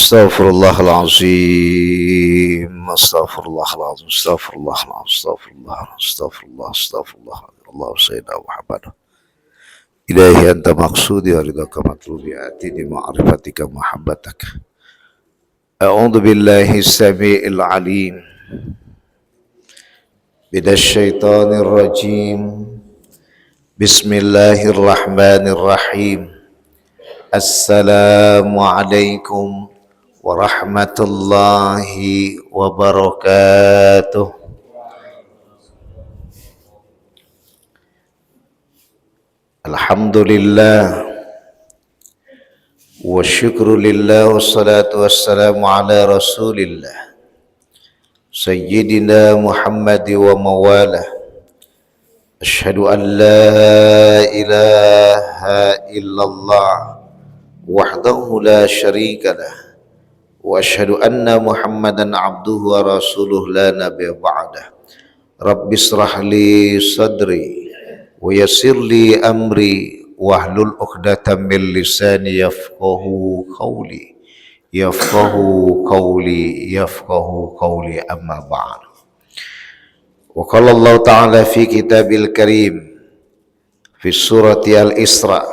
Astaghfirullahalazim. Astaghfirullahalazim. Astaghfirullahalazim. Astaghfirullah. Astaghfirullah. Astaghfirullah. Allah Sayyidina Muhammad. Ilahi anta maqsudi wa ridhaka matlubi atini ma'rifatika muhabbatak. A'udzu billahi as-sami'il 'alim. Minasyaitonir rajim. Bismillahirrahmanirrahim. Assalamualaikum warahmatullahi wabarakatuh. Alhamdulillah wa syukru lillah wassalatu wassalamu ala rasulillah Sayyidina Muhammad wa mawalah. Asyhadu an la ilaha illallah wahdahu la syarika lah wa asyhadu anna Muhammadan abduhu wa rasuluh la nabiyya ba'dah. Rabbi israh li sadri wa yassir li amri wahlul 'uqdatam min lisani yafqahu qawli amma ba'd. Wa qala Allah ta'ala fi kitabil karim fi surati al-Isra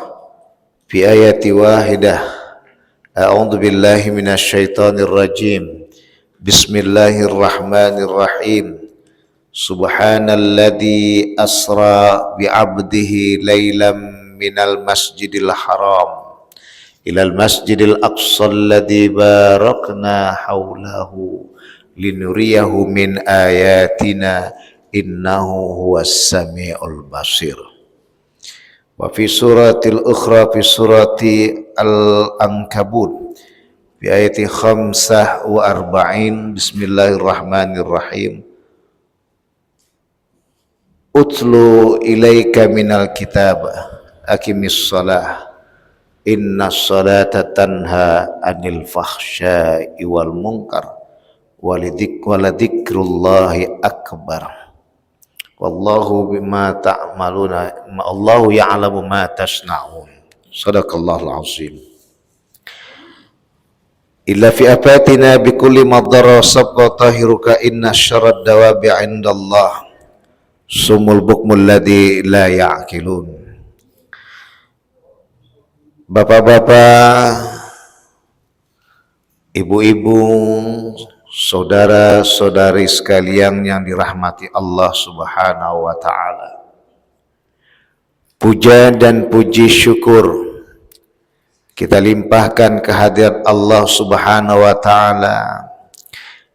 fi ayati wahidah. A'udzu billahi minasyaitonir rajim. Bismillahirrahmanirrahim. Subhanalladzi asra bi 'abdihi lailam minal masjidil haram ilal masjidil aqsa alladzi barakna haulahu linuriyahu min ayatina innahu huwas samiul basir. Wa fi suratil ukhra fi surati al-ankabut fi ayati 45. Bismillahirrahmanirrahim. Utlu ilaika minal kitab aqimis shalah innas salata tanha anil fahsya'i wal munkar waladzikrullahi akbar. Wallahu bima ta'maluna, Allahu ya'lamu ma tasna'un. Shadaqallahul azim. Illa fi afatina bi kulli madara sabqa tahiruka inna syarrad dawabi 'indallah sumul bukmul ladzi la ya'qilun. Bapak-bapak, ibu-ibu, saudara-saudari sekalian yang dirahmati Allah Subhanahu wa ta'ala, puja dan puji syukur kita limpahkan kehadirat Allah Subhanahu wa ta'ala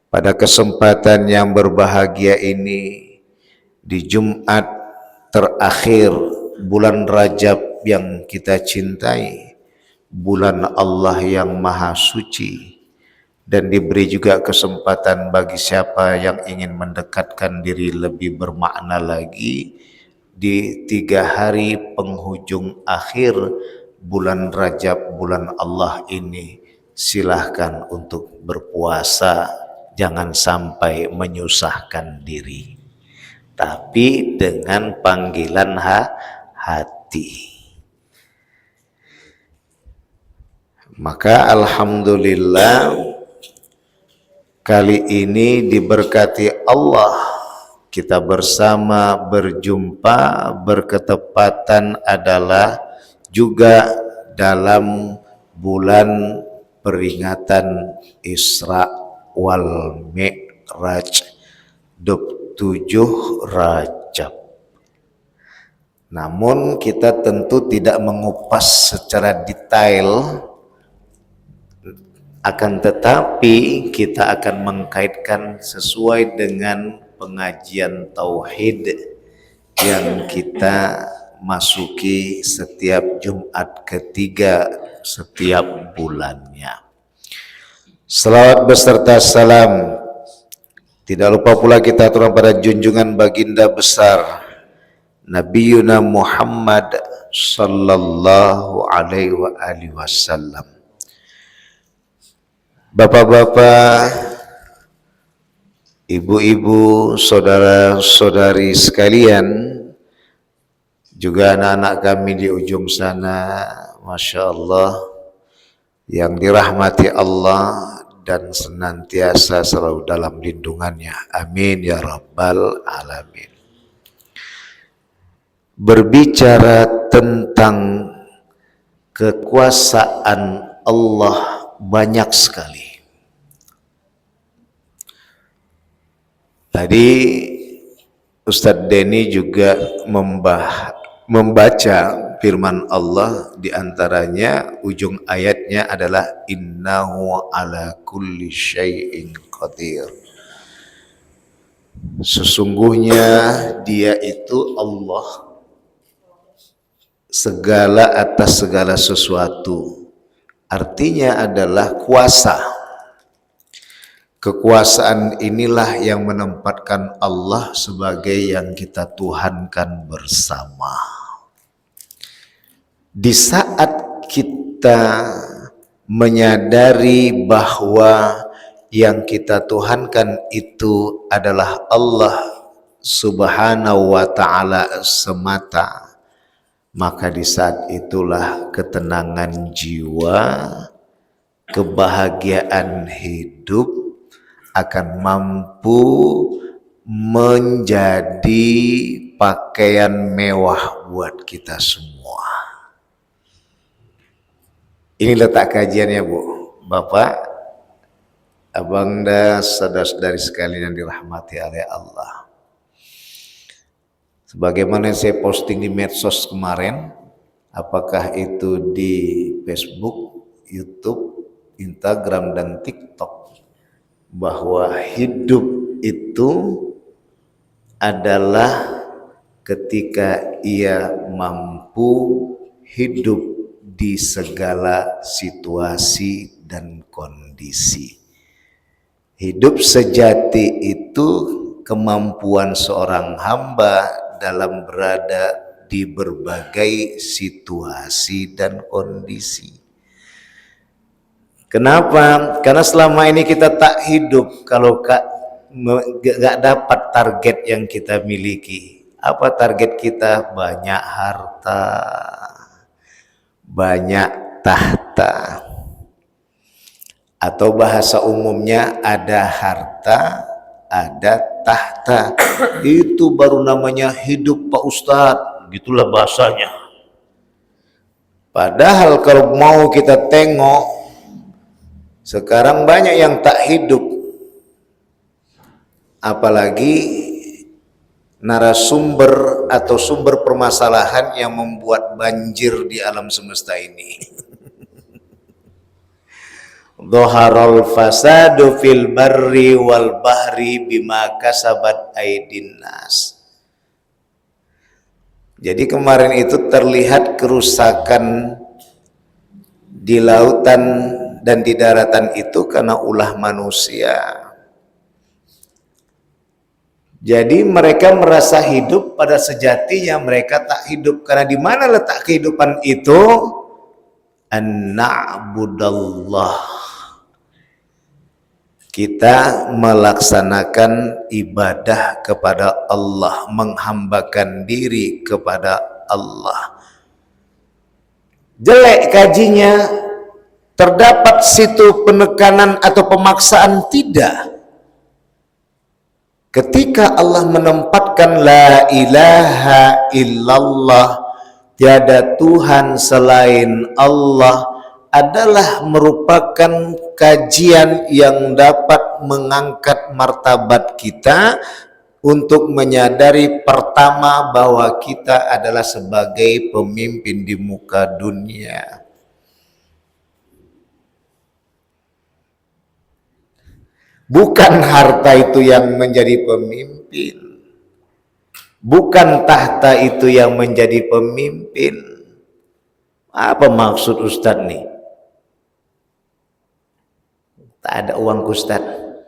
pada kesempatan yang berbahagia ini di Jumat terakhir bulan Rajab yang kita cintai, bulan Allah yang maha suci. Dan diberi juga kesempatan bagi siapa yang ingin mendekatkan diri lebih bermakna lagi di 3 hari penghujung akhir bulan Rajab, bulan Allah ini, silahkan untuk berpuasa. Jangan sampai menyusahkan diri, tapi dengan panggilan hati. Maka alhamdulillah kali ini diberkati Allah, kita bersama berjumpa berketepatan adalah juga dalam bulan peringatan Isra wal Mi'raj 27 Rajab. Namun kita tentu tidak mengupas secara detail, akan tetapi kita akan mengkaitkan sesuai dengan pengajian tauhid yang kita masuki setiap Jumat ketiga setiap bulannya. Salawat beserta salam tidak lupa pula kita aturkan pada junjungan baginda besar Nabiyuna Muhammad sallallahu alaihi wasallam. Bapak-bapak, ibu-ibu, saudara-saudari sekalian, juga anak-anak kami di ujung sana, Masya Allah, yang dirahmati Allah dan senantiasa selalu dalam lindungannya. Amin ya rabbal alamin. Berbicara tentang kekuasaan Allah banyak sekali. Tadi Ustadz Denny juga membaca firman Allah, diantaranya ujung ayatnya adalah innahu ala kulli syai'in qadir. Sesungguhnya dia itu Allah segala atas segala sesuatu. Artinya adalah kuasa. Kekuasaan inilah yang menempatkan Allah sebagai yang kita tuhankan bersama. Di saat kita menyadari bahwa yang kita tuhankan itu adalah Allah Subhanahu wa ta'ala semata, maka di saat itulah ketenangan jiwa, kebahagiaan hidup akan mampu menjadi pakaian mewah buat kita semua. Ini letak kajiannya, Bu, Bapak, Abang dan saudara-saudari sekalian yang dirahmati oleh Allah. Sebagaimana saya posting di medsos kemarin, apakah itu di Facebook, YouTube, Instagram, dan TikTok, bahwa hidup itu adalah ketika ia mampu hidup di segala situasi dan kondisi. Hidup sejati itu kemampuan seorang hamba dalam berada di berbagai situasi dan kondisi. Kenapa? Karena selama ini kita tak hidup kalau gak dapat target yang kita miliki. Apa target kita? Banyak harta, banyak tahta. Atau bahasa umumnya ada harta, ada tahta. Itu baru namanya hidup, Pak Ustadz. Gitulah bahasanya. Padahal kalau mau kita tengok, sekarang banyak yang tak hidup, apalagi narasumber atau sumber permasalahan yang membuat banjir di alam semesta ini. Dhaharal fasadu fil barri wal bahri bima kasabat aydin nas. Jadi kemarin itu terlihat kerusakan di lautan dan di daratan itu karena ulah manusia. Jadi mereka merasa hidup, pada sejatinya mereka tak hidup. Karena di mana letak kehidupan itu? An-na'budallah. Kita melaksanakan ibadah kepada Allah, menghambakan diri kepada Allah. Jelek kajinya, terdapat situ penekanan atau pemaksaan? Tidak. Ketika Allah menempatkan la ilaha illallah, tiada Tuhan selain Allah, adalah merupakan kajian yang dapat mengangkat martabat kita untuk menyadari pertama bahwa kita adalah sebagai pemimpin di muka dunia. Bukan harta itu yang menjadi pemimpin, bukan tahta itu yang menjadi pemimpin. Apa maksud Ustadz nih? Tak ada uang Ustadz,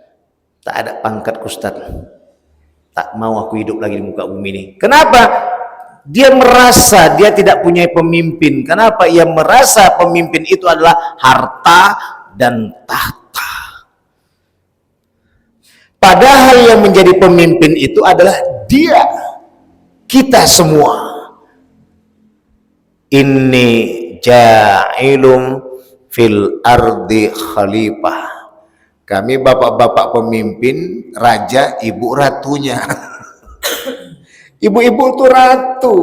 tak ada pangkat Ustadz, tak mau aku hidup lagi di muka bumi ini. Kenapa? Dia merasa dia tidak punya pemimpin. Kenapa? Ia merasa pemimpin itu adalah harta dan tahta. Padahal yang menjadi pemimpin itu adalah dia, kita semua. Inni ja'ilum fil ardi khalifah. Kami bapak-bapak pemimpin, raja, ibu ratunya. Ibu-ibu itu ratu.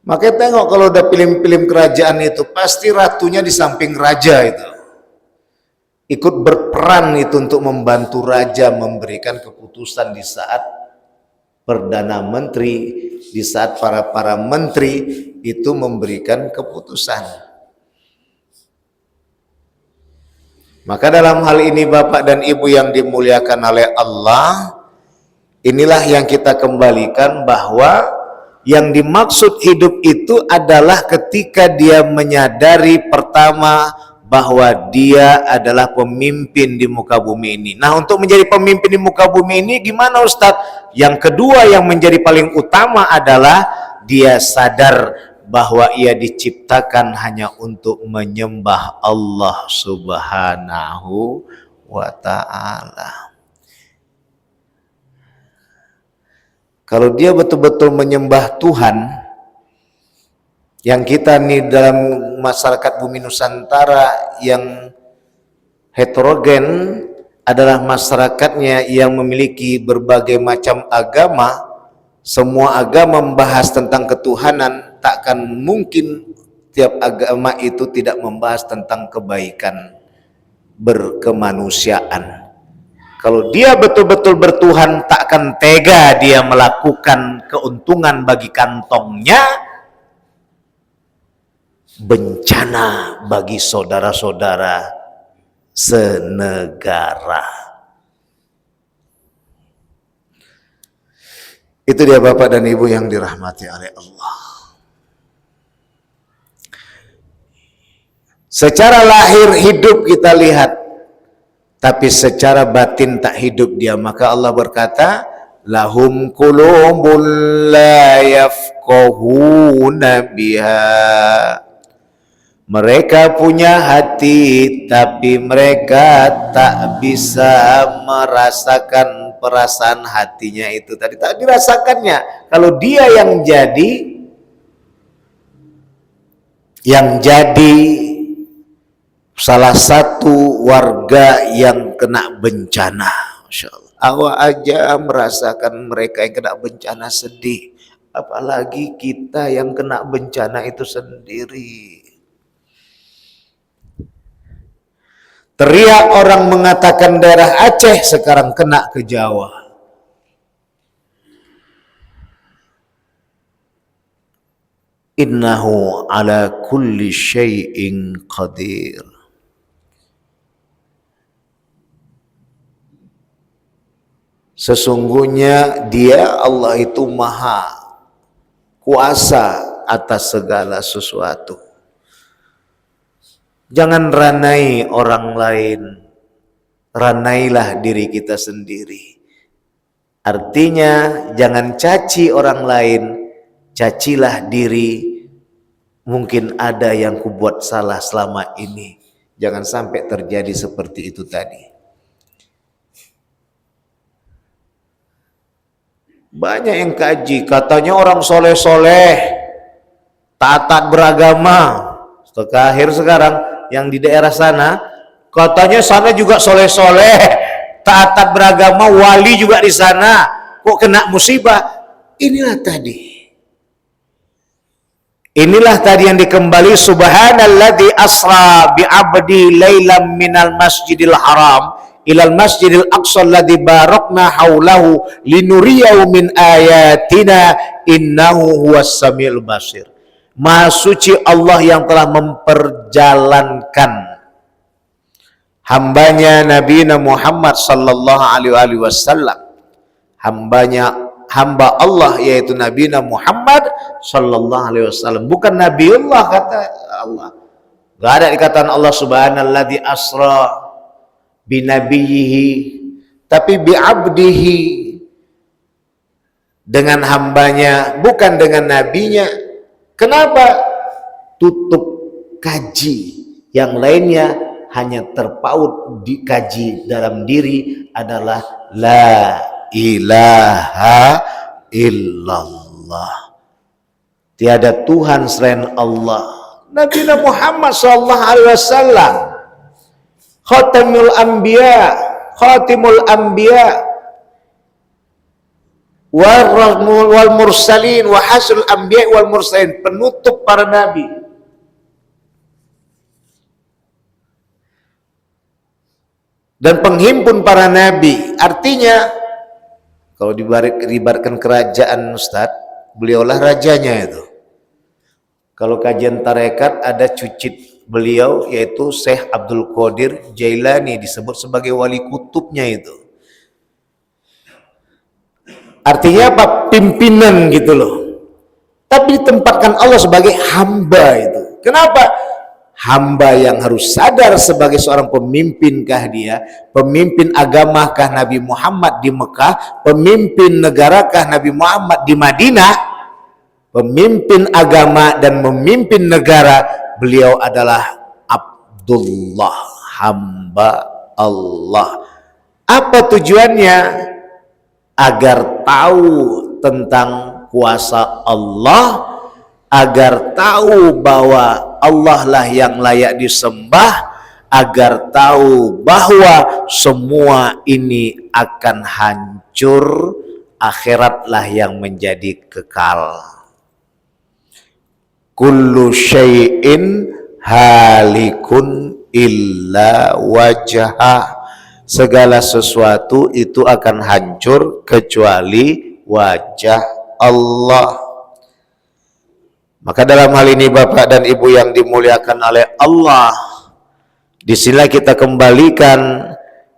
Makanya tengok kalau udah film-film kerajaan itu, pasti ratunya di samping raja itu. Ikut berperan itu untuk membantu raja memberikan keputusan di saat Perdana Menteri, di saat para menteri itu memberikan keputusan. Maka dalam hal ini Bapak dan Ibu yang dimuliakan oleh Allah, inilah yang kita kembalikan bahwa yang dimaksud hidup itu adalah ketika dia menyadari pertama bahwa dia adalah pemimpin di muka bumi ini. Nah, untuk menjadi pemimpin di muka bumi ini gimana Ustadz? Yang kedua yang menjadi paling utama adalah dia sadar bahwa ia diciptakan hanya untuk menyembah Allah Subhanahu wa ta'ala. Kalau dia betul-betul menyembah Tuhan, yang kita nih dalam masyarakat bumi Nusantara yang heterogen adalah masyarakatnya yang memiliki berbagai macam agama, semua agama membahas tentang ketuhanan, takkan mungkin tiap agama itu tidak membahas tentang kebaikan berkemanusiaan. Kalau dia betul-betul bertuhan, takkan tega dia melakukan keuntungan bagi kantongnya, bencana bagi saudara-saudara senegara. Itu dia Bapak dan Ibu yang dirahmati oleh Allah. Secara lahir hidup kita lihat, tapi secara batin tak hidup dia. Maka Allah berkata, lahum qulubun la yafqahuna biha. Mereka punya hati, tapi mereka tak bisa merasakan perasaan hatinya itu. Tadi tak dirasakannya. Kalau dia yang jadi salah satu warga yang kena bencana, Masya Allah. Awak aja merasakan mereka yang kena bencana sedih, apalagi kita yang kena bencana itu sendiri. Teriak orang mengatakan daerah Aceh sekarang kena ke Jawa. Innahu ala kulli syai'in qadir. Sesungguhnya dia Allah itu maha kuasa atas segala sesuatu. Jangan ranai orang lain, ranailah diri kita sendiri. Artinya jangan caci orang lain, cacilah diri. Mungkin ada yang kubuat salah selama ini, jangan sampai terjadi seperti itu tadi. Banyak yang kaji, katanya orang soleh-soleh, taat beragama. Terakhir sekarang yang di daerah sana, katanya sana juga soleh-soleh, taat beragama, wali juga di sana, kok kena musibah. Inilah tadi yang dikembali, subhanalladzi asra bi 'abdi lailam minal masjidil haram ilal masjidil aqsa alladzi barakna haulahu linuriyahu min ayatina innahu huwas samiul basir. Maha suci Allah yang telah memperjalankan hambanya Nabi Muhammad sallallahu alaihi wasallam, hamba Allah yaitu Nabi Muhammad sallallahu alaihi wasallam, bukan Nabiullah kata Allah. Gak ada dikatakan Allah subhanalladzi asra binabiyhi, tapi bi'abdihi, dengan hambanya, bukan dengan nabinya. Kenapa? Tutup kaji yang lainnya hanya terpaut di kaji dalam diri adalah la ilaha illallah. Tiada Tuhan selain Allah. Nabi Muhammad sallallahu alaihi wasallam khatimul anbiya wal mursalin wa hasul anbiya wal mursalin, penutup para nabi. Dan penghimpun para nabi. Artinya kalau diibaratkan kerajaan, Ustaz, beliaulah rajanya itu. Kalau kajian tarekat ada cucit beliau, yaitu Syekh Abdul Qadir Jailani, disebut sebagai wali kutubnya itu. Artinya apa? Pimpinan gitu loh. Tapi ditempatkan Allah sebagai hamba itu. Kenapa? Hamba yang harus sadar sebagai seorang pemimpinkah dia, pemimpin agamakah Nabi Muhammad di Mekah, pemimpin negarakah Nabi Muhammad di Madinah, pemimpin agama dan memimpin negara, beliau adalah Abdullah, hamba Allah. Apa tujuannya? Agar tahu tentang kuasa Allah, agar tahu bahwa Allah lah yang layak disembah, agar tahu bahwa semua ini akan hancur, akhiratlah yang menjadi kekal. Kullu syai'in halikun illa wajhah. Segala sesuatu itu akan hancur kecuali wajah Allah. Maka dalam hal ini Bapak dan Ibu yang dimuliakan oleh Allah, disinilah kita kembalikan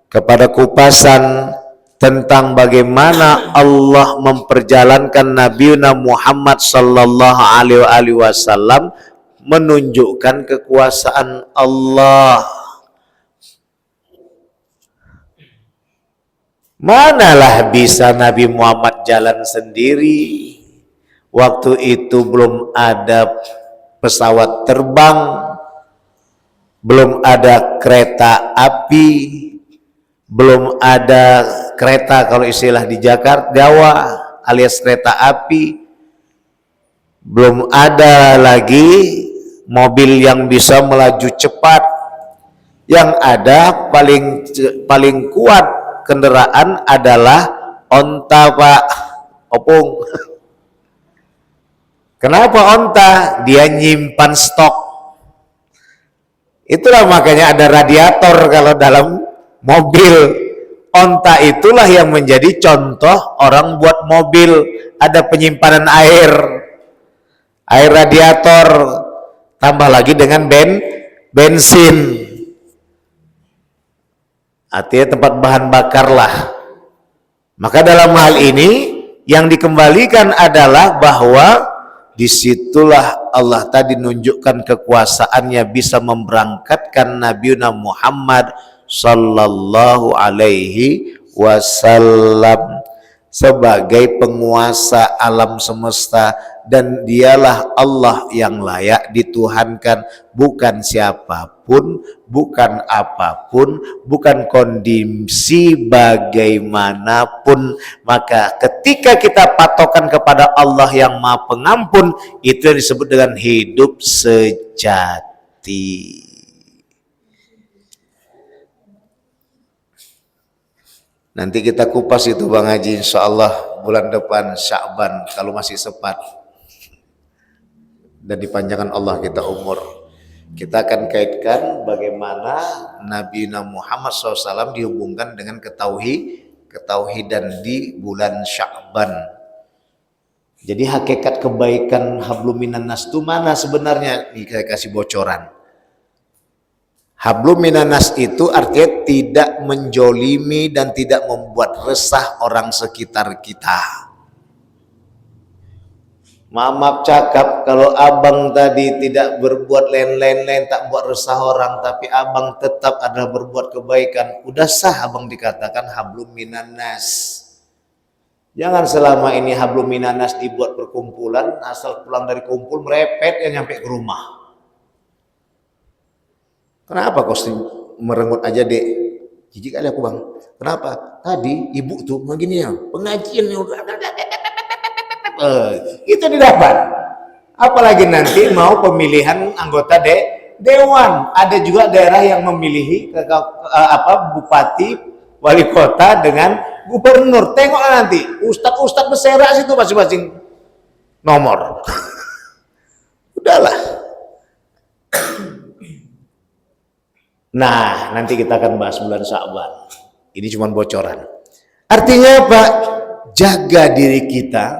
kepada kupasan tentang bagaimana Allah memperjalankan Nabi Muhammad sallallahu alaihi wasallam, menunjukkan kekuasaan Allah. Manalah bisa Nabi Muhammad jalan sendiri? Waktu itu belum ada pesawat terbang, belum ada kereta api, belum ada kereta kalau istilah di Jakarta, Jawa alias kereta api, belum ada lagi mobil yang bisa melaju cepat. Yang ada paling kuat kendaraan adalah onta, Pak Opung. Kenapa onta? Dia nyimpan stok. Itulah makanya ada radiator kalau dalam mobil. Onta itulah yang menjadi contoh orang buat mobil. Ada penyimpanan air radiator, tambah lagi dengan bensin. Artinya tempat bahan bakar lah. Maka dalam hal ini yang dikembalikan adalah bahwa disitulah Allah tadi menunjukkan kekuasaannya bisa memberangkatkan Nabi Muhammad sallallahu alaihi wasallam sebagai penguasa alam semesta, dan dialah Allah yang layak dituhankan, bukan siapapun, bukan apapun, bukan kondisi bagaimanapun. Maka ketika kita patokan kepada Allah yang Maha Pengampun, itu yang disebut dengan hidup sejati. Nanti kita kupas itu Bang Haji, insya Allah bulan depan Sya'ban kalau masih sempat dan dipanjangkan Allah kita umur. Kita akan kaitkan bagaimana Nabi Muhammad SAW dihubungkan dengan ketauhidan di bulan Sya'ban. Jadi hakikat kebaikan hablum minan nas itu mana sebenarnya? Ini saya kasih bocoran. Hablum minan nas itu artinya tidak menjolimi dan tidak membuat resah orang sekitar kita. Maaf cakap, kalau abang tadi tidak berbuat lain-lain, tak buat resah orang, tapi abang tetap ada berbuat kebaikan, udah sah abang dikatakan hablum minan nas. Jangan selama ini hablum minan nas dibuat perkumpulan, asal pulang dari kumpul merepet ya nyampe ke rumah. Kenapa kau merengut aja, Dek? Jijik kali aku, Bang. Kenapa? Tadi ibu tuh begini ya, pengajian itu didapat. Apalagi nanti mau pemilihan anggota dewan. Ada juga daerah yang memilih bupati, wali kota dengan gubernur. Tengoklah nanti ustadz berserak situ masing-masing nomor. Udahlah. Nah, nanti kita akan bahas bulan Sya'ban. Ini cuma bocoran. Artinya apa? Jaga diri kita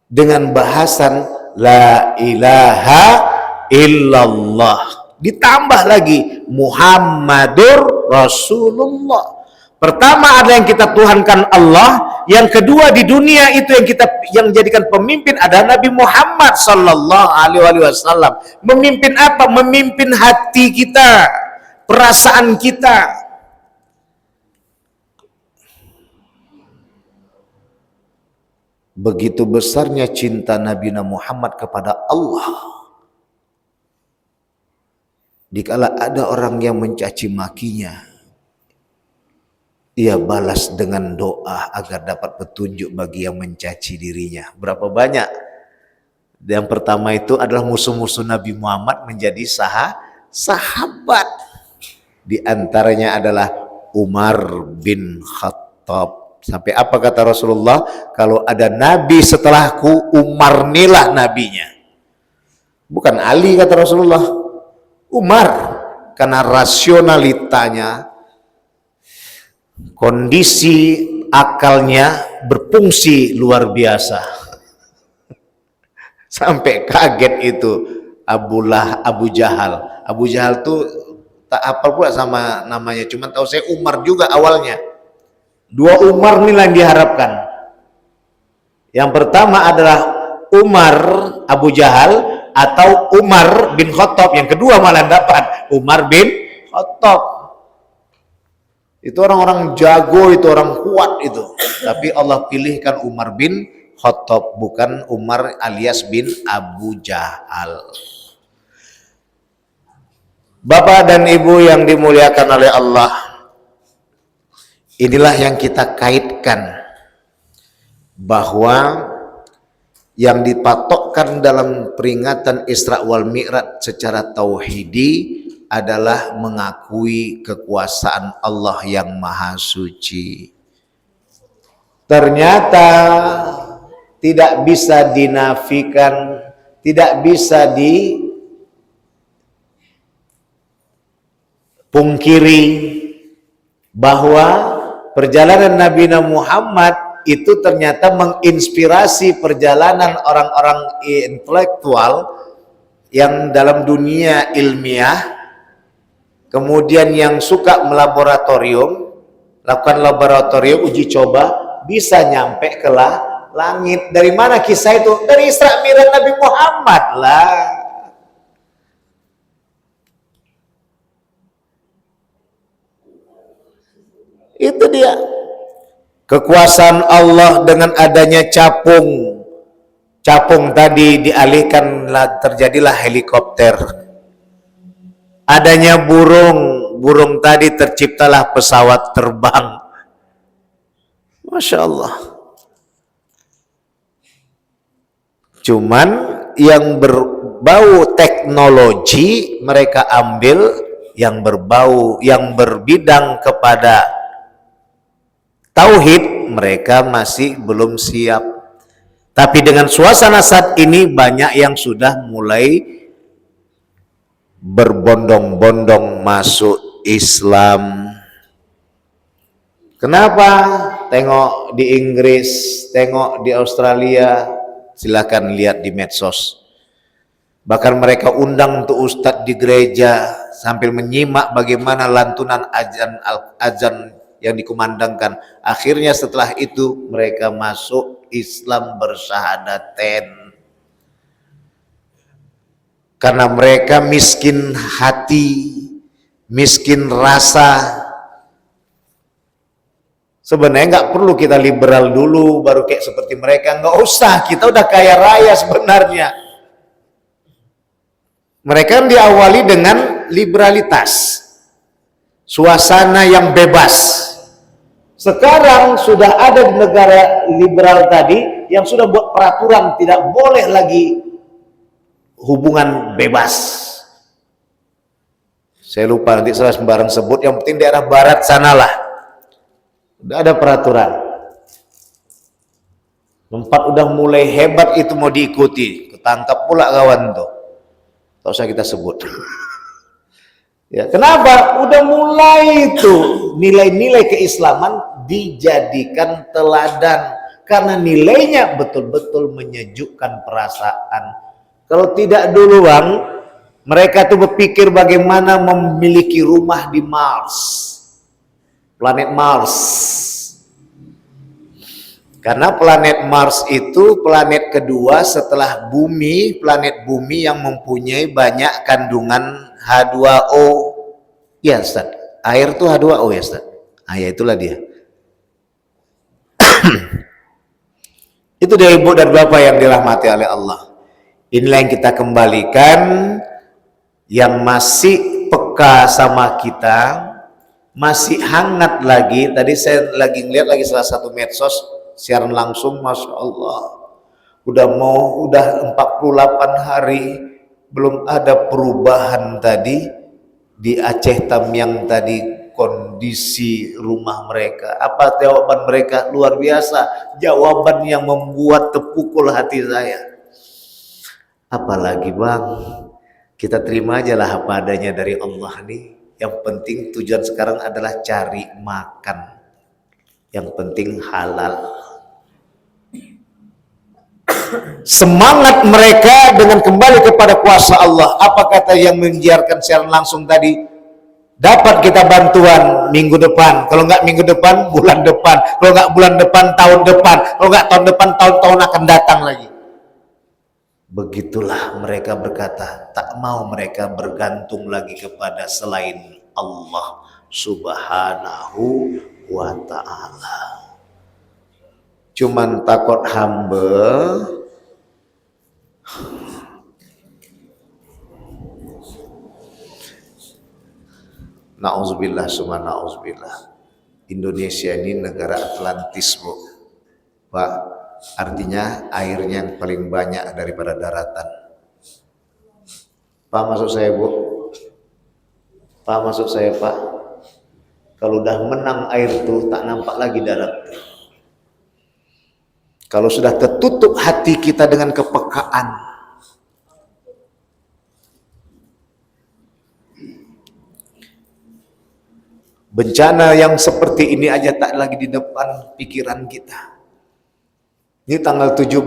dengan bahasan la ilaha illallah. Ditambah lagi Muhammadur Rasulullah. Pertama ada yang kita tuhankan Allah, yang kedua di dunia itu yang jadikan pemimpin adalah Nabi Muhammad sallallahu alaihi wasallam. Memimpin apa? Memimpin hati kita, perasaan kita. Begitu besarnya cinta Nabi Muhammad kepada Allah. Dikala ada orang yang mencaci makinya, ia balas dengan doa agar dapat petunjuk bagi yang mencaci dirinya. Berapa banyak? Yang pertama itu adalah musuh-musuh Nabi Muhammad menjadi sahabat. Di antaranya adalah Umar bin Khattab. Sampai apa kata Rasulullah? Kalau ada nabi setelahku, Umar nilah nabinya. Bukan Ali kata Rasulullah, Umar. Karena rasionalitanya, kondisi akalnya berfungsi luar biasa. Sampai kaget itu Abu Jahal. Abu Jahal tuh tak hafal pula sama namanya, cuma tahu saya Umar juga awalnya. Dua Umar inilah yang diharapkan. Yang pertama adalah Umar Abu Jahal atau Umar bin Khattab. Yang kedua malah dapat Umar bin Khattab. Itu orang-orang jago, itu orang kuat itu. Tapi Allah pilihkan Umar bin Khattab, bukan Umar alias bin Abu Jahal. Bapak dan Ibu yang dimuliakan oleh Allah, inilah yang kita kaitkan bahwa yang dipatokkan dalam peringatan Isra wal Mi'raj secara tauhidi adalah mengakui kekuasaan Allah yang Maha Suci. Ternyata tidak bisa dinafikan, tidak bisa dipungkiri bahwa perjalanan Nabi Muhammad itu ternyata menginspirasi perjalanan orang-orang intelektual yang dalam dunia ilmiah, kemudian yang suka lakukan laboratorium uji coba, bisa nyampe ke langit. Dari mana kisah itu? Dari Isra Mi'raj Nabi Muhammad lah. Itu dia kekuasaan Allah dengan adanya capung tadi dialihkan, terjadilah helikopter. Adanya burung tadi terciptalah pesawat terbang. Masya Allah. Cuman yang berbau teknologi mereka ambil, yang berbidang kepada tauhid mereka masih belum siap. Tapi dengan suasana saat ini banyak yang sudah mulai berbondong-bondong masuk Islam. Kenapa? Tengok di Inggris, tengok di Australia, silakan lihat di medsos. Bahkan mereka undang untuk ustadz di gereja sambil menyimak bagaimana lantunan azan yang dikumandangkan. Akhirnya setelah itu mereka masuk Islam bersyahadaten. Karena mereka miskin hati, miskin rasa. Sebenarnya nggak perlu kita liberal dulu baru kayak seperti mereka, nggak usah. Kita udah kaya raya sebenarnya. Mereka diawali dengan liberalitas, suasana yang bebas. Sekarang sudah ada di negara liberal tadi yang sudah buat peraturan tidak boleh lagi hubungan bebas. Saya lupa nanti saya sembarang sebut, yang penting daerah barat sanalah udah ada peraturan. Tempat udah mulai hebat itu mau diikuti, ketangkap pula kawan tuh. Tak usah kita sebut. Ya, kenapa? Udah mulai itu nilai-nilai keislaman dijadikan teladan karena nilainya betul-betul menyejukkan perasaan. Kalau tidak dulu Bang, mereka tuh berpikir bagaimana memiliki rumah di Mars, planet Mars. Karena planet Mars itu planet kedua setelah Bumi, planet Bumi yang mempunyai banyak kandungan H2O. Ya Ustaz, air itu H2O ya Ustaz. Ya itulah dia. Itu dari ibu dan bapak yang dirahmati oleh Allah. Inilah yang kita kembalikan, yang masih peka sama kita, masih hangat lagi. Tadi saya lagi ngeliat lagi salah satu medsos siaran langsung, Masya Allah, udah 48 hari belum ada perubahan tadi di Aceh Tamiang tadi, kondisi rumah mereka. Apa jawaban mereka? Luar biasa, jawaban yang membuat terpukul hati saya. Apalagi Bang, kita terima aja lah apa adanya dari Allah nih. Yang penting tujuan sekarang adalah cari makan, yang penting halal. Semangat mereka dengan kembali kepada kuasa Allah. Apa kata yang menyiarkan siaran langsung tadi? Dapat kita bantuan minggu depan, kalau nggak minggu depan, bulan depan, kalau nggak bulan depan, tahun depan, kalau nggak tahun depan, tahun-tahun akan datang lagi. Begitulah mereka berkata, tak mau mereka bergantung lagi kepada selain Allah Subhanahu wa ta'ala. Cuman takut hamba na'udzubillah summa na'udzubillah. Indonesia ini negara Atlantis Bu Pak, artinya airnya yang paling banyak daripada daratan. Pak maksud saya Bu, Pak maksud saya Pak, kalau udah menang air itu tak nampak lagi darat. Kalau sudah tertutup hati kita dengan kepekaan, bencana yang seperti ini aja tak lagi di depan pikiran kita. Ini tanggal 17,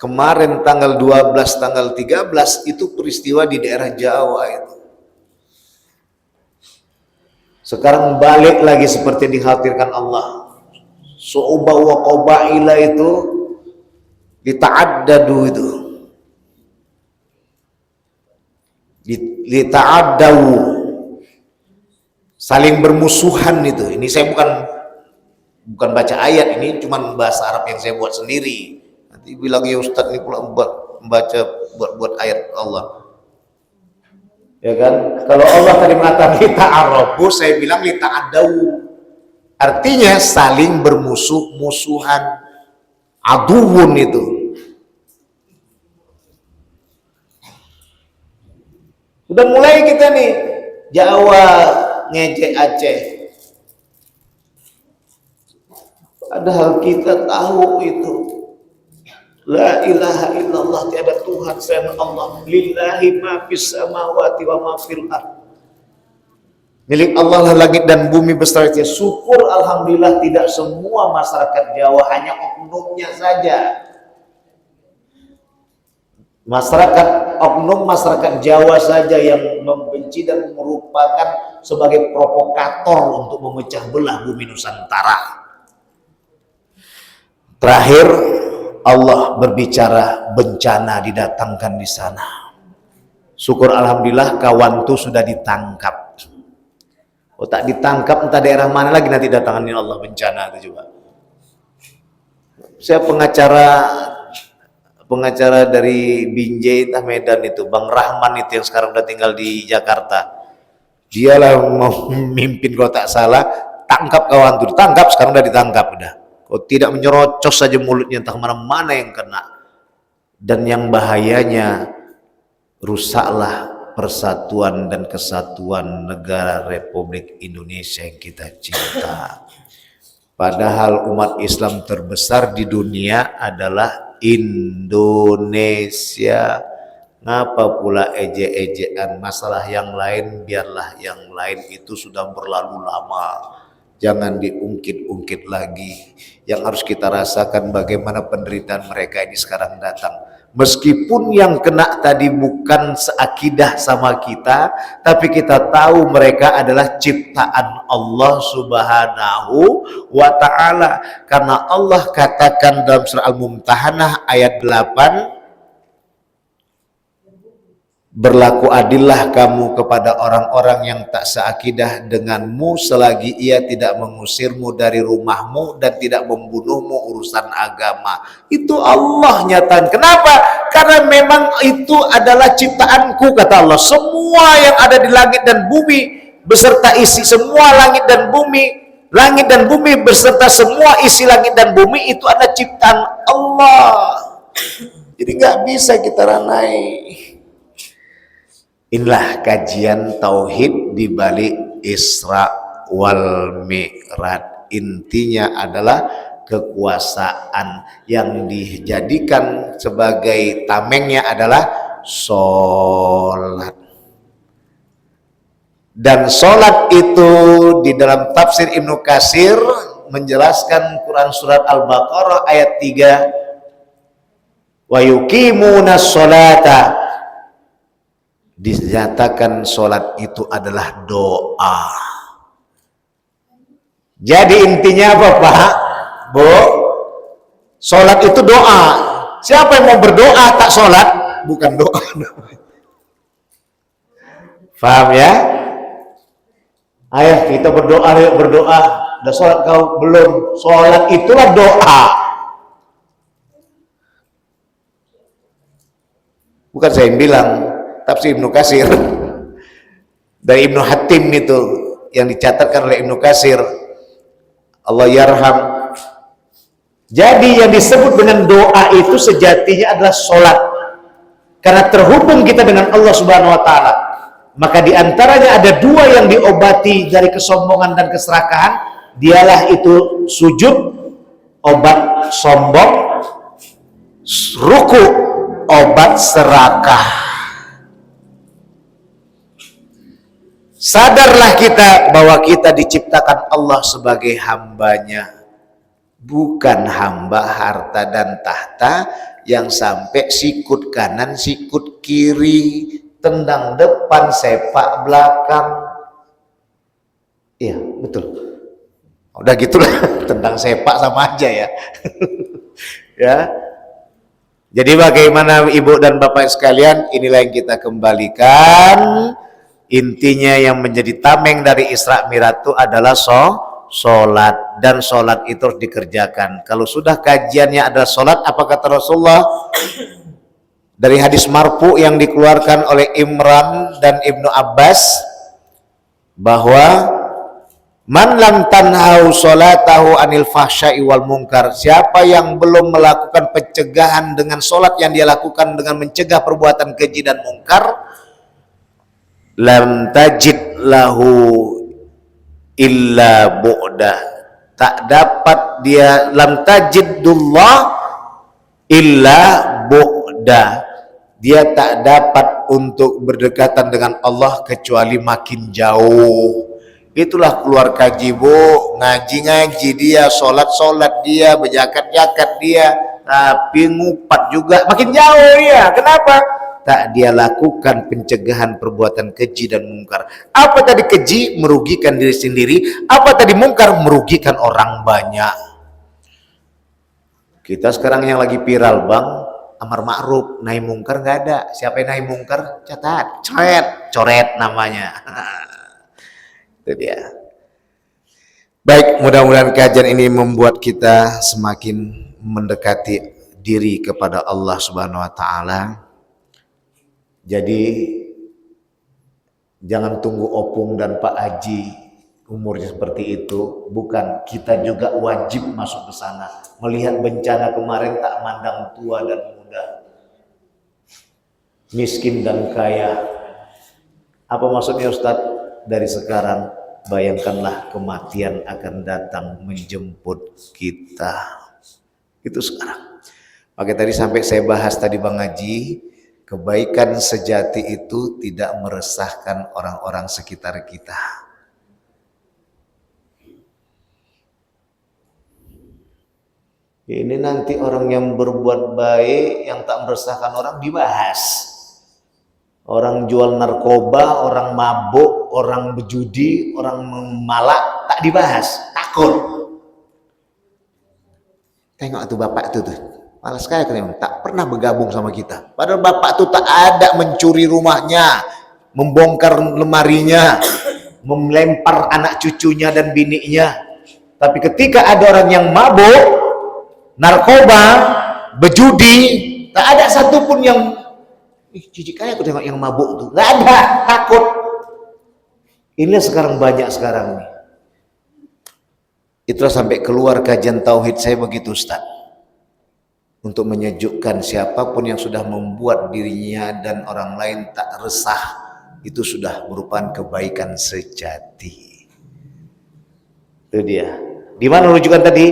kemarin tanggal 12, tanggal 13 itu peristiwa di daerah Jawa itu. Sekarang balik lagi seperti dikhawatirkan Allah. Su'ubah wa qabaila itu lita'addadu itu. Lita'addawu, saling bermusuhan itu. Ini saya bukan baca ayat, ini cuma bahasa Arab yang saya buat sendiri. Nanti bilang ya Ustadz ini pula buat ayat Allah. Ya kan? Kalau Allah tadi mengatakan lita'arafu, saya bilang lita'addawu. Artinya saling bermusuh-musuhan, aduun itu. Udah mulai kita nih, Jawa ngejek Aceh. Padahal kita tahu itu. La ilaha illallah, tiada Tuhan selain Allah. Lillahi ma fis samawati wa ma fil ardh. Milik Allah lah langit dan bumi beserta. Syukur alhamdulillah tidak semua masyarakat Jawa, hanya oknumnya saja. Masyarakat Jawa saja yang membenci dan merupakan sebagai provokator untuk memecah belah bumi Nusantara. Terakhir Allah berbicara bencana didatangkan di sana. Syukur alhamdulillah kawan tuh sudah ditangkap. Oh tak ditangkap entah daerah mana lagi nanti datanganin Allah bencana itu juga. Saya pengacara dari Binjai entah Medan itu, Bang Rahman itu yang sekarang udah tinggal di Jakarta. Dialah mau memimpin kalau tak salah, tangkap kawan tuh, ditangkap, sekarang udah ditangkap udah. Kalau tidak menyerocos saja mulutnya entah mana-mana yang kena. Dan yang bahayanya rusaklah persatuan dan kesatuan negara Republik Indonesia yang kita cinta. Padahal umat Islam terbesar di dunia adalah Indonesia. Ngapa pula ejek-ejekan? Masalah yang lain biarlah yang lain, itu sudah berlalu lama. Jangan diungkit-ungkit lagi. Yang harus kita rasakan bagaimana penderitaan mereka ini sekarang datang. Meskipun yang kena tadi bukan seakidah sama kita, tapi kita tahu mereka adalah ciptaan Allah Subhanahu wa ta'ala. Karena Allah katakan dalam surah Al-Mumtahanah ayat 8, berlaku adillah kamu kepada orang-orang yang tak seakidah denganmu selagi ia tidak mengusirmu dari rumahmu dan tidak membunuhmu urusan agama. Itu Allah nyatakan. Kenapa? Karena memang itu adalah ciptaanku, kata Allah. Semua yang ada di langit dan bumi beserta isi semua langit dan bumi beserta semua isi langit dan bumi itu adalah ciptaan Allah. Jadi nggak bisa kita ranai. Inilah kajian tauhid di balik Isra wal Mi'raj. Intinya adalah kekuasaan yang dijadikan sebagai tamengnya adalah sholat. Dan sholat itu di dalam tafsir Ibnu Katsir menjelaskan Quran surat Al-Baqarah ayat 3, wa yuqimuna sholata, dinyatakan sholat itu adalah doa. Jadi intinya apa Pak, Bu? Sholat itu doa. Siapa yang mau berdoa tak sholat, bukan doa. Paham ya? Ayo kita berdoa, yuk berdoa. Udah sholat kau? Belum. Sholat itulah doa. Bukan saya yang bilang, tafsir Ibnu Katsir dari Ibnu Hatim itu yang dicatatkan oleh Ibnu Katsir, Allah yarham. Jadi yang disebut dengan doa itu sejatinya adalah sholat, karena terhubung kita dengan Allah Subhanahu wa ta'ala. Maka diantaranya ada dua yang diobati dari kesombongan dan keserakahan. Dialah itu sujud, obat sombong, ruku, obat serakah. Sadarlah kita bahwa kita diciptakan Allah sebagai hambanya, bukan hamba harta dan tahta yang sampai sikut kanan sikut kiri, tendang depan sepak belakang. Iya betul, udah gitulah. Tendang sepak sama aja ya. Ya. Jadi bagaimana ibu dan bapak sekalian, inilah yang kita kembalikan. Intinya yang menjadi tameng dari Isra Mi'raj itu adalah sholat, dan sholat itu harus dikerjakan. Kalau sudah kajiannya adalah sholat, apa kata Rasulullah dari hadis marfu yang dikeluarkan oleh Imran dan Ibnu Abbas, bahwa man lam tanhau sholatahu anil fahsya'i wal munkar, siapa yang belum melakukan pencegahan dengan sholat yang dia lakukan dengan mencegah perbuatan keji dan mungkar, lam tajid lahu illa bu'da, tak dapat dia, lam tajidullah illa bu'da, dia tak dapat untuk berdekatan dengan Allah kecuali makin jauh. Itulah keluar kaji Bu, ngaji-ngaji dia, sholat-sholat dia, berjakat-jakat dia, tapi ngupat juga makin jauh dia. Kenapa? Tak dia lakukan pencegahan perbuatan keji dan mungkar. Apa tadi keji? Merugikan diri sendiri. Apa tadi mungkar? Merugikan orang banyak. Kita sekarang yang lagi viral Bang, amar ma'ruf, nahi mungkar nggak ada. Siapa yang nahi mungkar? Catat, coret namanya. Itu dia. Baik, mudah-mudahan kajian ini membuat kita semakin mendekati diri kepada Allah Subhanahu wa ta'ala. Jadi jangan tunggu opung dan Pak Haji umurnya seperti itu. Bukan, kita juga wajib masuk ke sana. Melihat bencana kemarin tak mandang tua dan muda. miskin dan kaya. Apa maksudnya Ustadz? Dari sekarang bayangkanlah kematian akan datang menjemput kita. Itu sekarang. Maka tadi sampai saya bahas tadi Bang Haji, kebaikan sejati itu tidak meresahkan orang-orang sekitar kita. Ini nanti orang yang berbuat baik, yang tak meresahkan orang dibahas. Orang jual narkoba, orang mabuk, orang berjudi, orang malak, tak dibahas, takut. Tengok tuh bapak tuh, malas sekali kan, tak pernah bergabung sama kita. Padahal bapak tuh tak ada mencuri rumahnya, membongkar lemarinya, melempar anak cucunya dan biniknya. Tapi ketika ada orang yang mabuk, narkoba, berjudi, tak ada satupun yang jijik kaya aku tengok yang mabuk tuh, nggak ada, takut. Ini sekarang banyak sekarang nih. Itulah sampai keluar kajian tauhid saya begitu Ustaz, untuk menyejukkan siapapun yang sudah membuat dirinya dan orang lain tak resah, itu sudah merupakan kebaikan sejati. Itu dia. Di mana rujukan tadi?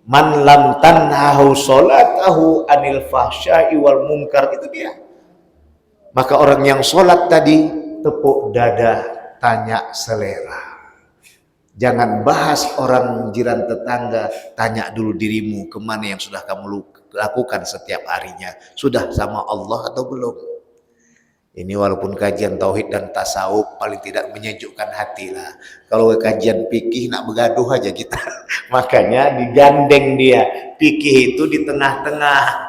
Man lam tanhahu sholatahu anil fahsya'i wal munkar, itu dia. Maka orang yang sholat tadi tepuk dada, tanya selera. Jangan bahas orang jiran tetangga, tanya dulu dirimu kemana yang sudah kamu lakukan setiap harinya. Sudah sama Allah atau belum? Ini walaupun kajian tauhid dan tasawuf paling tidak menyejukkan hati lah. Kalau kajian fikih nak bergaduh aja kita. Makanya digandeng dia. Fikih itu di tengah-tengah.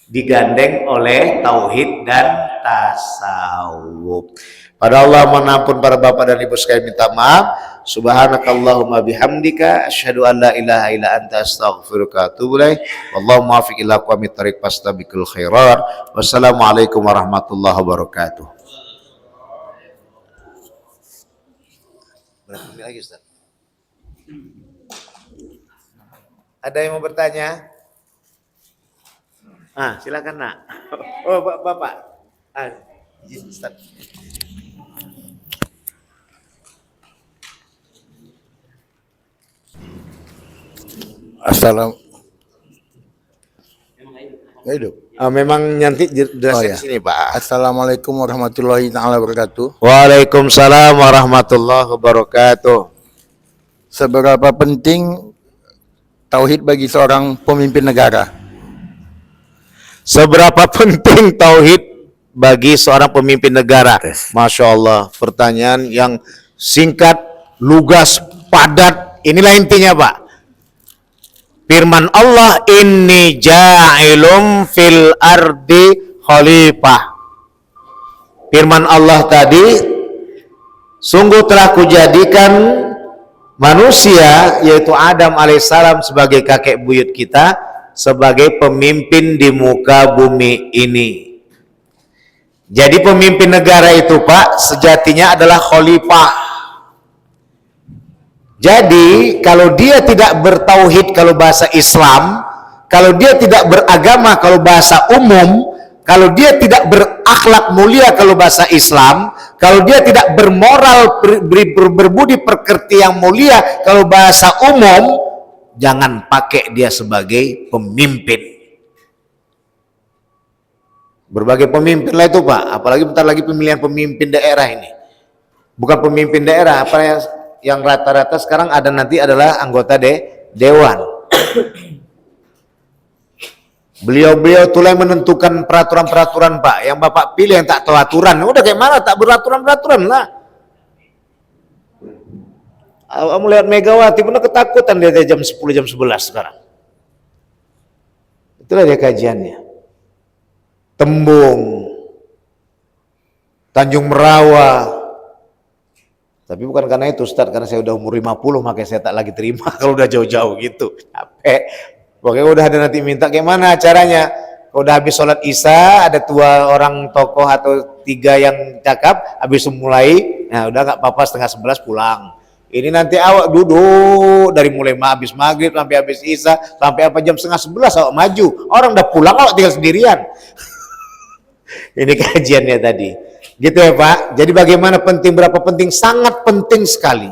Digandeng oleh tauhid dan tasawuf. Pada Allah mohon ampun para bapak dan ibu sekalian, minta maaf. Subhanakallahumma bihamdika asyhadu an la ilaha illa anta astaghfiruka wa atubu ilaik. Wallahu muwaffiq ila aqwamit thoriq fastabiqul khairat. Wassalamualaikum warahmatullahi wabarakatuh. Berapa lagi Ustaz? Ada yang mau bertanya? Silakan nak. Oh bapak. Ustaz. Assalamualaikum. Hidup. Memang nanti jelaskan sini Pak. Assalamualaikum warahmatullahi taala wabarakatuh. Waalaikumsalam warahmatullahi wabarakatuh. Seberapa penting tauhid bagi seorang pemimpin negara? Seberapa penting tauhid bagi seorang pemimpin negara? Masya Allah, pertanyaan yang singkat, lugas, padat. Inilah intinya Pak. Firman Allah, inni ja'ilum fil ardi khalifah. Firman Allah tadi, sungguh telah kujadikan manusia, yaitu Adam alaihissalam sebagai kakek buyut kita, sebagai pemimpin di muka bumi ini. Jadi pemimpin negara itu Pak, sejatinya adalah khalifah. Jadi kalau dia tidak bertauhid kalau bahasa Islam, kalau dia tidak beragama kalau bahasa umum, kalau dia tidak berakhlak mulia kalau bahasa Islam, kalau dia tidak bermoral berbudi pekerti yang mulia kalau bahasa umum, jangan pakai dia sebagai pemimpin. Berbagai pemimpin lah itu Pak, apalagi bentar lagi pemilihan pemimpin daerah ini. Bukan pemimpin daerah, apa yang rata-rata sekarang ada nanti adalah anggota dewan. Beliau-beliau tuh yang menentukan peraturan-peraturan Pak, yang Bapak pilih yang tak tahu aturan. Udah kayak mana tak beraturan-peraturan lah. Melihat Megawati pun ketakutan dia jam 10 jam 11 sekarang. Itulah dia kajiannya. Tembung, Tanjung Merawa. Tapi bukan karena itu Ustaz, karena saya udah umur 50 makanya saya tak lagi terima kalau udah jauh-jauh gitu. Capek. Pokoknya udah ada nanti minta gimana caranya. Udah habis sholat Isya, ada 2 orang tokoh atau 3 yang cakap, habis mulai, nah udah nggak apa-apa, setengah 11 pulang. Ini nanti awak duduk dari mulai habis maghrib sampai habis Isya, sampai apa jam setengah 11 awak maju. Orang udah pulang, awak tinggal sendirian. Ini kajiannya tadi. Gitu ya Pak. Jadi bagaimana penting, berapa penting? Sangat penting sekali.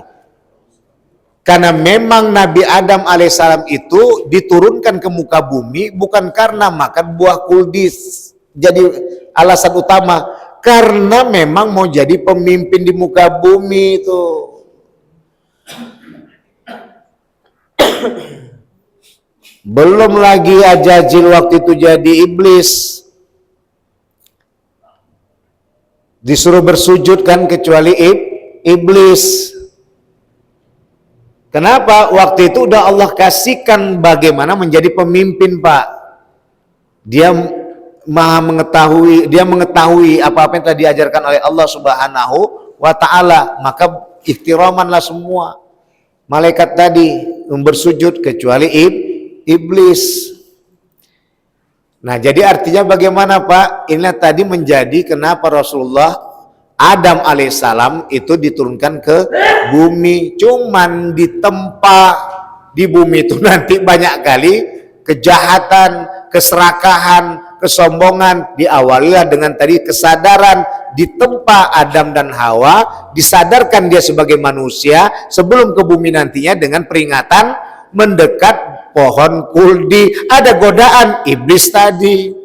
Karena memang Nabi Adam alaihissalam itu diturunkan ke muka bumi bukan karena makan buah kuldis. Jadi alasan utama, karena memang mau jadi pemimpin di muka bumi itu. Belum lagi Ajajil waktu itu jadi iblis. Disuruh bersujud kan kecuali iblis. Kenapa? Waktu itu udah Allah kasihkan bagaimana menjadi pemimpin, Pak. Dia maha mengetahui, dia mengetahui apa-apa yang telah diajarkan oleh Allah Subhanahu wa Ta'ala. Maka ihtiramanlah semua malaikat tadi bersujud kecuali iblis. Nah, jadi artinya bagaimana, Pak? Inilah tadi menjadi kenapa Rasulullah Adam alaihissalam itu diturunkan ke bumi. Cuman ditempa di bumi itu nanti banyak kali kejahatan, keserakahan, kesombongan. Diawalilah dengan tadi kesadaran. Ditempa Adam dan Hawa, disadarkan dia sebagai manusia sebelum ke bumi nantinya dengan peringatan mendekat pohon kuldi. Ada godaan iblis tadi.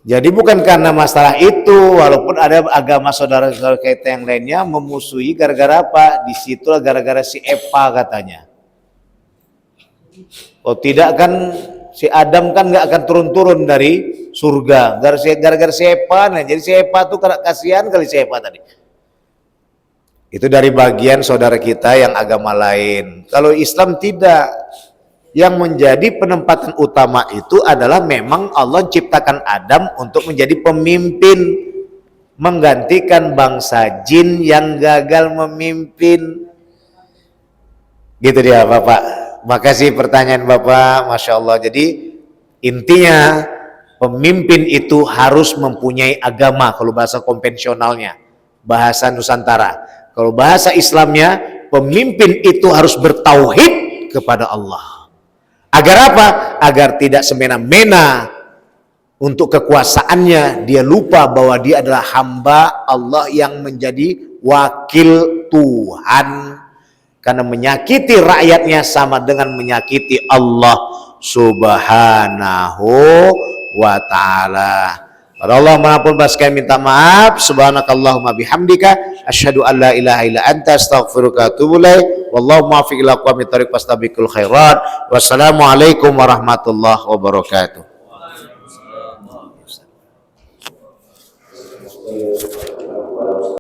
Jadi bukan karena masalah itu, walaupun ada agama saudara-saudara kita yang lainnya memusuhi gara-gara apa? Di situ gara-gara si Eva katanya. Oh tidak kan, si Adam kan nggak akan turun-turun dari surga. Gara-gara si Eva, nah jadi si Eva tuh kasihan kali si Eva tadi. Itu dari bagian saudara kita yang agama lain. Kalau Islam tidak. Yang menjadi penempatan utama itu adalah memang Allah ciptakan Adam untuk menjadi pemimpin, menggantikan bangsa jin yang gagal memimpin. Gitu dia Bapak. Makasih pertanyaan Bapak, Masya Allah. Jadi intinya pemimpin itu harus mempunyai agama kalau bahasa konvensionalnya, bahasa Nusantara. Kalau bahasa Islamnya, pemimpin itu harus bertauhid kepada Allah. Agar apa? Agar tidak semena-mena untuk kekuasaannya. Dia lupa bahwa dia adalah hamba Allah yang menjadi wakil Tuhan. Karena menyakiti rakyatnya sama dengan menyakiti Allah Subhanahu wa Ta'ala. Allah maafun sekalian minta maaf. Subhanakallahumma bihamdika asyhadu an la ilaha illa anta astaghfiruka wa atubu ilaik. Wallahu muwaffiq ila aqwamit thoriq fastabiqul khairat. Wassalamualaikum warahmatullahi wabarakatuh.